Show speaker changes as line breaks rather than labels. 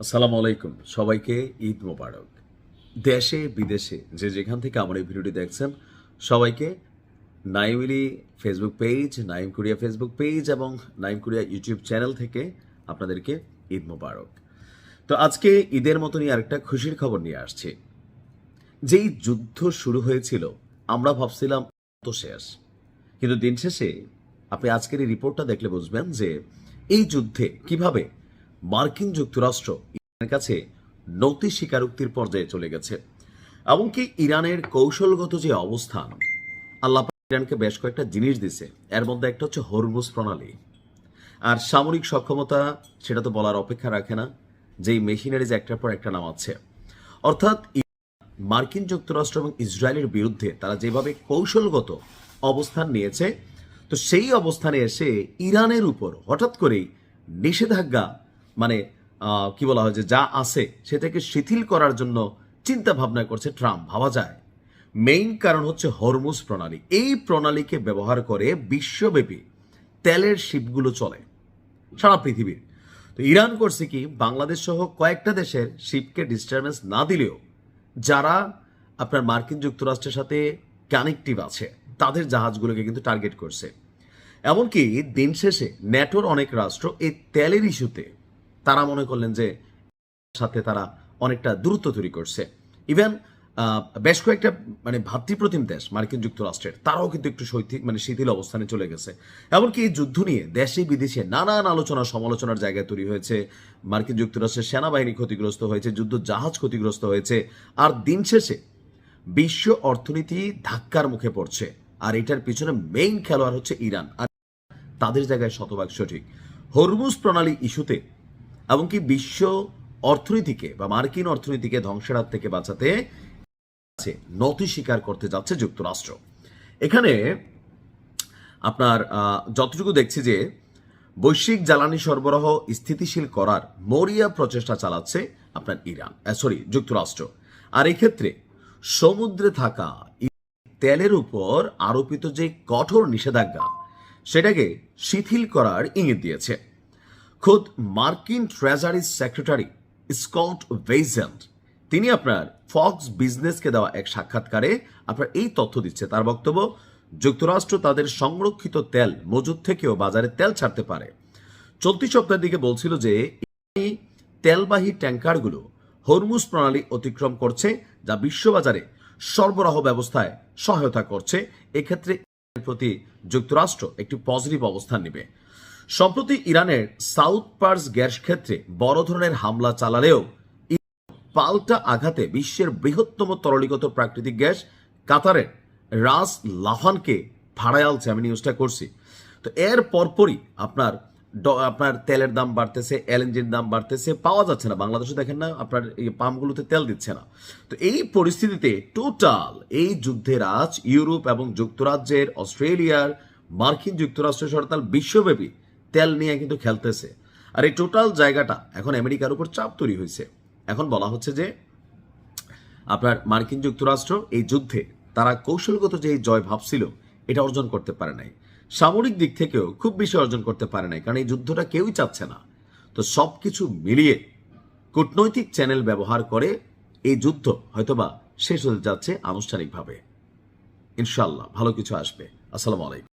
আসসালামু আলাইকুম, সবাইকে ঈদ মোবারক। দেশে বিদেশে যে যেখান থেকে আমার এই ভিডিওটি দেখছেন সবাইকে নাইমলি Facebook page, Naim Korea Facebook page এবং নাইম কোরিয়া ইউটিউব চ্যানেল থেকে আপনাদেরকে ঈদ মোবারক। তো আজকে ঈদের মতনই আরেকটা খুশির খবর নিয়ে আসছি। যেই যুদ্ধ শুরু হয়েছিল আমরা ভাবছিলাম তো শেষ, কিন্তু দিন শেষে আপনি আজকের এই রিপোর্টটা দেখলে বুঝবেন যে এই যুদ্ধে কিভাবে মার্কিন যুক্তরাষ্ট্র ইরানের কাছে নতি স্বীকারোক্তির পর্যায়ে চলে গেছে। এমনকি ইরানের কৌশলগত যে অবস্থান, আল্লাহ পাক ইরানকে বেশ কয়েকটা জিনিস দিছে। এর মধ্যে একটা হচ্ছে হরমুজ প্রণালী, আর সামরিক সক্ষমতা সেটা তো বলার অপেক্ষা রাখে না, যেই মেশিনারিজ একটার পর একটা নামাচ্ছে। অর্থাৎ মার্কিন যুক্তরাষ্ট্র এবং ইসরায়েলের বিরুদ্ধে তারা যেভাবে কৌশলগত অবস্থান নিয়েছে, তো সেই অবস্থানে এসে ইরানের উপর হঠাৎ করেই নিষেধাজ্ঞা, মানে কি বলা হয় যে যা আছে সেটাকে শিথিল করার জন্য চিন্তা ভাবনা করছে ট্রাম্প। ভাবা যায় মেইন কারণ হচ্ছে হরমুজ প্রণালী। এই প্রণালীকে ব্যবহার করে বিশ্বব্যাপী তেলের শিপগুলো চলে সারা পৃথিবীর। তো ইরান করছে কি, বাংলাদেশ সহ কয়েকটা দেশের শিপকে ডিস্টারবেন্স না দিলেও যারা আপনার মার্কিন যুক্তরাষ্ট্রের সাথে কানেক্টিভ আছে তাদের জাহাজগুলোকে কিন্তু টার্গেট করছে। এমনকি দিন শেষে ন্যাটোর অনেক রাষ্ট্র এই তেলের ইস্যুতে তারা মনে করলেন যে সাথে তারা অনেকটা দূরত্ব তৈরি করছে। ইভেন বেশ কয়েকটা মানে ভাতৃপ্রতিম দেশ মার্কিন যুক্তরাষ্ট্রের তারাও কিন্তু একটু শিথিল অবস্থানে চলে গেছে। এমনকি এই যুদ্ধ নিয়ে দেশে বিদেশে নানান আলোচনা সমালোচনার জায়গায় তৈরি হয়েছে। মার্কিন যুক্তরাষ্ট্রের সেনাবাহিনী ক্ষতিগ্রস্ত হয়েছে, যুদ্ধ জাহাজ ক্ষতিগ্রস্ত হয়েছে, আর দিন শেষে বিশ্ব অর্থনীতি ধাক্কার মুখে পড়ছে। আর এটার পিছনে মেইন খেলোয়াড় হচ্ছে ইরান, আর তাদের জায়গায় শতভাগ সঠিক। হরমুজ প্রণালী ইস্যুতে এমনকি বিশ্ব অর্থনীতিকে বা মার্কিন অর্থনীতিকে ধ্বংসের হাত থেকে বাঁচাতে নতি স্বীকার করতে যাচ্ছে যুক্তরাষ্ট্র। এখানে আপনার যতটুকু দেখছি যে বৈশ্বিক জ্বালানি সরবরাহ স্থিতিশীল করার মরিয়া প্রচেষ্টা চালাচ্ছে আপনার যুক্তরাষ্ট্র। আর এই ক্ষেত্রে সমুদ্রে থাকা তেলের উপর আরোপিত যে কঠোর নিষেধাজ্ঞা সেটাকে শিথিল করার ইঙ্গিত দিয়েছে। খোদ মার্কিন ট্রেজারি সেক্রেটারি স্কট বেইজেন্ট তিনি আপনার ফক্স বিজনেসকে দেওয়া এক সাক্ষাৎকারে আপনার এই তথ্য দিচ্ছে। তার বক্তব্য, যুক্তরাষ্ট্র তাদের সংরক্ষিত তেল মজুদ থেকেও বাজারে তেল ছাড়তে পারে। চলতি সপ্তাহের দিকে বলছিল যে এই তেলবাহী ট্যাঙ্কারগুলো হরমুজ প্রণালী অতিক্রম করছে, যা বিশ্ববাজারে সরবরাহ ব্যবস্থায় সহায়তা করছে। এক্ষেত্রে প্রতি যুক্তরাষ্ট্র একটি পজিটিভ অবস্থান নেবে। সম্প্রতি ইরানের সাউথ পার্স গ্যাস ক্ষেত্রে বড় ধরনের হামলা চালালেও পাল্টা আঘাতে বিশ্বের বৃহত্তম তরলীগত প্রাকৃতিক গ্যাস কাতারের রাস লাফানকে ভাড়ায় আলছে। আমি নিউজটা করছি। তো এর পরপরই আপনার তেলের দাম বাড়তেছে, এলএনজির দাম বাড়তেছে, পাওয়া যাচ্ছে না। বাংলাদেশে দেখেন না আপনার এই পাম্পগুলোতে তেল দিচ্ছে না। তো এই পরিস্থিতিতে টোটাল এই যুদ্ধের আজ ইউরোপ এবং যুক্তরাজ্যের, অস্ট্রেলিয়ার, মার্কিন যুক্তরাষ্ট্র সরকার বিশ্বব্যাপী তেল নিয়ে কিন্তু খেলতেছে। আর এই টোটাল জায়গাটা এখন আমেরিকার উপর চাপ তৈরি হয়েছে। এখন বলা হচ্ছে যে আপনার মার্কিন যুক্তরাষ্ট্র এই যুদ্ধে তারা কৌশলগত যে জয় ভাবছিল এটা অর্জন করতে পারে নাই, সামরিক দিক থেকেও খুব বেশি অর্জন করতে পারে নাই, কারণ এই যুদ্ধটা কেউই চাচ্ছে না। তো সবকিছু মিলিয়ে কূটনৈতিক চ্যানেল ব্যবহার করে এই যুদ্ধ হয়তোবা শেষ হতে যাচ্ছে আনুষ্ঠানিকভাবে। ইনশাল্লাহ ভালো কিছু আসবে। আসসালামু আলাইকুম।